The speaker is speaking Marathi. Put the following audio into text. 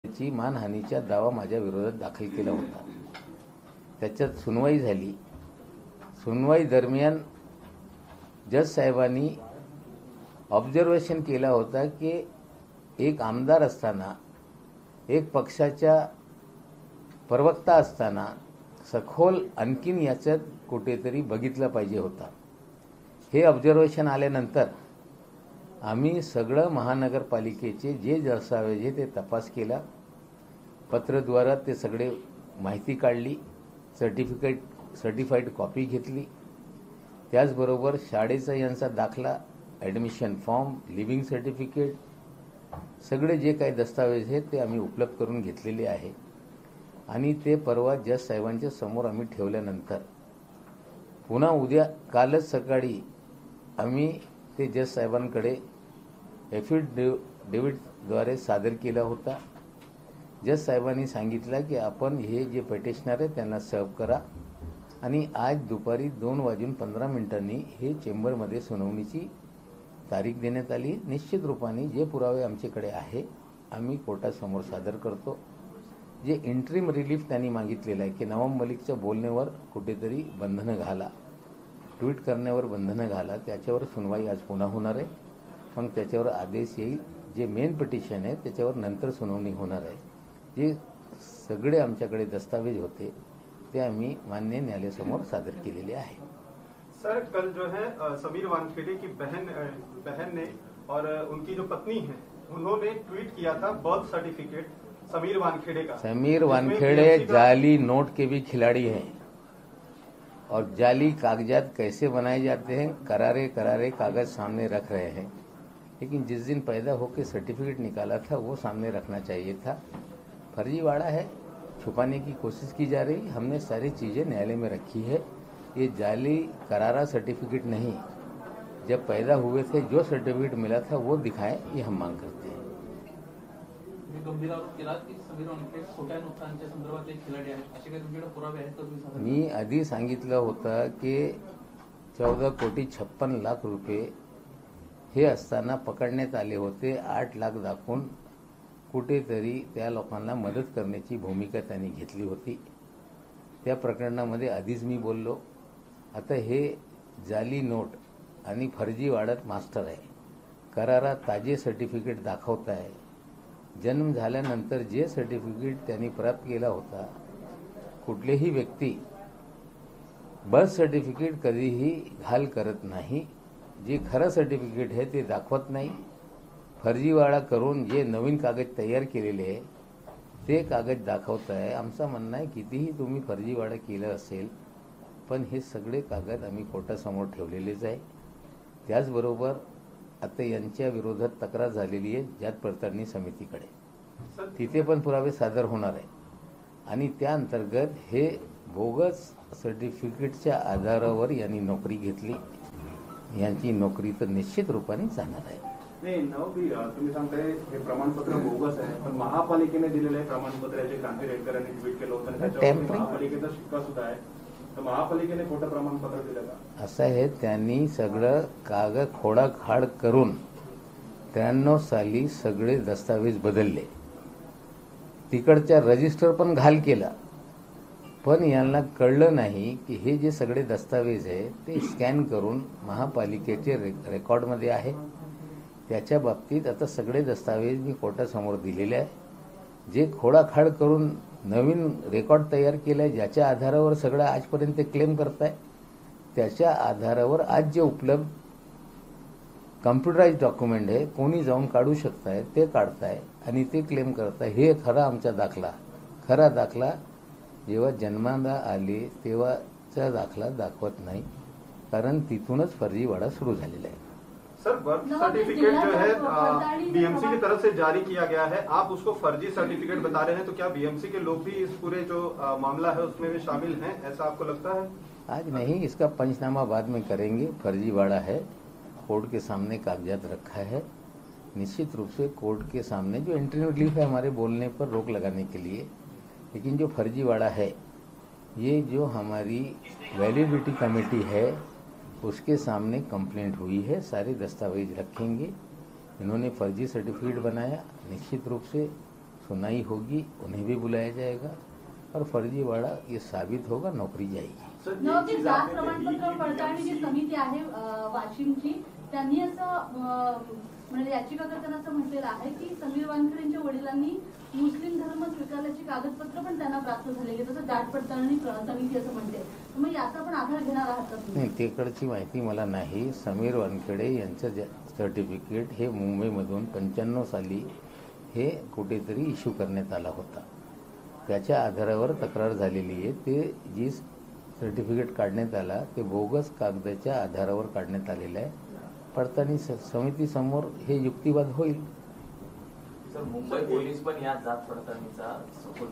ची मानहानीचा दावा माझ्या विरोधात दाखल केला होता। त्याच्यात सुनवाई झाली। सुनवाई दरम्यान जज साहेबांनी ऑब्झर्वेशन केला होता की एक आमदार असताना, एक पक्षाचा प्रवक्ता असताना सखोल आणखीन याच्यात कुठेतरी बघितलं पाहिजे होता। हे ऑब्झर्वेशन आल्यानंतर आम्ही सगळं महानगरपालिकेचे जे दस्तावेज आहे ते तपास केला। पत्रद्वारा ते सगळे माहिती काढली, सर्टिफाईड कॉपी घेतली। त्याचबरोबर शाळेचा यांचा दाखला, ॲडमिशन फॉर्म, लिव्हिंग सर्टिफिकेट, सगळे जे काही दस्तावेज आहेत ते आम्ही उपलब्ध करून घेतलेले आहे। आणि ते परवा जज साहेबांच्या समोर आम्ही ठेवल्यानंतर पुन्हा उद्या कालच सकाळी आम्ही ते जज साहेबांकडे एफिडेव्हिटद्वारे सादर केला होता। जज साहेबांनी सांगितलं की आपण हे जे पेटिशनर आहे त्यांना सर्व करा आणि आज दुपारी 2:15 हे चेंबरमध्ये सुनावणीची तारीख देण्यात आली। निश्चित रूपाने जे पुरावे आमच्याकडे आहे आम्ही कोर्टासमोर सादर करतो। जे इंटरिम रिलीफ त्यांनी मागितलेलं आहे की नवाब मलिकच्या बोलण्यावर कुठेतरी बंधनं घाला, ट्विट करण्यावर बंधनं घाला, त्याच्यावर सुनवाई आज पुन्हा होणार आहे। मग त्याच्यावर आदेश येईल। जे मेन पिटिशन आहे त्याच्यावर नंतर सुनावणी होणार आहे। जे सगळे आमच्याकडे दस्तावेज होते ते आम्ही मान्य न्यायालयासमोर सादर केलेले आहे। सर, कल जो है समीर वानखेड़े की बहन ने और उनकी जो पत्नी है उन्होंने ट्वीट किया था बर्थ सर्टिफिकेट समीर वानखेड़े का। समीर वानखेड़े जाली नोट के भी खिलाड़ी हैं और जाली कागजात कैसे बनाए जाते हैं, करारे कागज सामने रख रहे हैं। लेकिन जिस दिन पैदा होकर सर्टिफिकेट निकाला था वो सामने रखना चाहिए था। फर्जीवाड़ा है, छुपाने की कोशिश की जा रही। हमने सारी चीज़ें न्यायालय में रखी है। ये जाली करारा सर्टिफिकेट नहीं, जब पैदा हुए थे जो सर्टिफिकेट मिला था वो दिखाएं, ये हम मांग करते हैं। मी आधी सांगितलं होतं की 14,56,00,000 रुपये हे असताना पकडण्यात आले होते। 8 लाख दाखवून कुठेतरी त्या लोकांना मदत करण्याची भूमिका त्यांनी घेतली होती। त्या प्रकरणामध्ये आधीच मी बोललो। आता हे जाली नोट आणि फर्जीवाड्यात मास्टर आहे। करारा ताजे सर्टिफिकेट दाखवत आहे। जन्म झाल्यानंतर जे सर्टिफिकेट त्यांनी प्राप्त केला होता, कुठलीही व्यक्ती बर्थ सर्टिफिकेट कधीही घाल करत नाही। जे खरं सर्टिफिकेट आहे ते दाखवत नाही। फर्जीवाडा करून जे नवीन कागद तयार केलेले आहे ते कागद दाखवत आहे। आमचं म्हणणं आहे कितीही तुम्ही फर्जीवाडा केलं असेल पण हे सगळे कागद आम्ही कोर्टासमोर ठेवलेलेच आहे। त्याचबरोबर आता यांच्या विरोधात तक्रार झालेली आहे जात पडताळणी समितीकडे, तिथे पण पुरावे सादर होणार आहे आणि त्या अंतर्गत हे बोगस सर्टिफिकेटच्या आधारावर यांनी नोकरी घेतली। यांची नोकरी तर निश्चित रूपाने जाणार आहे। नाही नवबी तुम्ही सांगताय हे प्रमाणपत्र बोगस आहे, पण महापालिकेने दिलेले प्रमाणपत्राचे क्रांती रेडकर यांनी ट्विट केलं होतं, त्याच्यावर महापालिकेचा शिक्का सुद्धा आहे। तर महापालिकेने खोटं प्रमाणपत्र दिलं का? असं आहे, त्यांनी सगळं कागद खोडाखाड करून 93 साली सगळे दस्तावेज बदलले। तिकडच्या रजिस्टर पण घाल केला, पण यांना कळलं नाही की हे जे सगळे दस्तावेज आहे ते स्कॅन करून महापालिकेचे रेकॉर्डमध्ये आहे। त्याच्या बाबतीत आता सगळे दस्तावेज मी कोर्टासमोर दिलेले आहे। जे खोडाखाड करून नवीन रेकॉर्ड तयार केलं आहे, ज्याच्या आधारावर सगळं आजपर्यंत क्लेम करताय, त्याच्या आधारावर आज जे उपलब्ध कम्प्युटराइज डॉक्युमेंट आहे कोणी जाऊन काढू शकताय ते काढताय आणि ते क्लेम करताय। हे खरा आमचा दाखला, खरा दाखला जेव्हा जन्माला आले तेव्हाचा दाखला दाखवत नाही, कारण तिथूनच फर्जीवाडा सुरू झालेला आहे। सर, बर्थ सर्टिफिकेट जो है बीएमसी की तरफ से जारी किया गया है, आप उसको फर्जी सर्टिफिकेट बता रहे हैं, तो क्या बीएमसी के लोग भी इस पूरे जो मामला है उसमें भी शामिल हैं, ऐसा आपको लगता है? आज नहीं, इसका पंचनामा बाद में करेंगे। फर्जीवाड़ा है, कोर्ट के सामने कागजात रखा है। निश्चित रूप से कोर्ट के सामने जो इंटरिम रिलीफ है हमारे बोलने पर रोक लगाने के लिए, लेकिन जो फर्जीवाड़ा है ये जो हमारी वैलिडिटी कमेटी है उसके सामने कंप्लेंट हुई है। सारे दस्तावेज रखेंगे। इन्होंने फर्जी सर्टिफिकेट बनाया, निश्चित रूप से सुनाई होगी, उन्हें भी बुलाया जाएगा और फर्जीवाड़ा ये साबित होगा, नौकरी जाएगी. नवकी जात प्रमाणपत्र पडताळणी जी समिती आहे वाशिमची, त्यांनी असं म्हणजे याचिकाकर्त्यांना असं म्हटलेलं आहे की समीर वानखेडे यांच्या वडिलांनी मुस्लिम धर्म स्वीकारल्याची कागदपत्र पण त्यांना प्राप्त झालेली, तसं जात पडताळणी समिती असं म्हणते. मग याचा पण आधार घेणार आहात का तुम्ही? नाही, तिकडची माहिती मला नाही. समीर वानखेडे यांचं सर्टिफिकेट हे मुंबईमधून 95 साली हे कुठेतरी इश्यू करण्यात आला होता. त्याच्या आधारावर तक्रार झालेली आहे. ते जी सर्टिफिकेट काढण्यात आला ते बोगस कागदाच्या आधारावर काढण्यात आलेलं आहे. पडताळणी समितीसमोर हे युक्तिवाद होईल. सर, मुंबई पोलीस पण या जात पडताळणीचा सखोल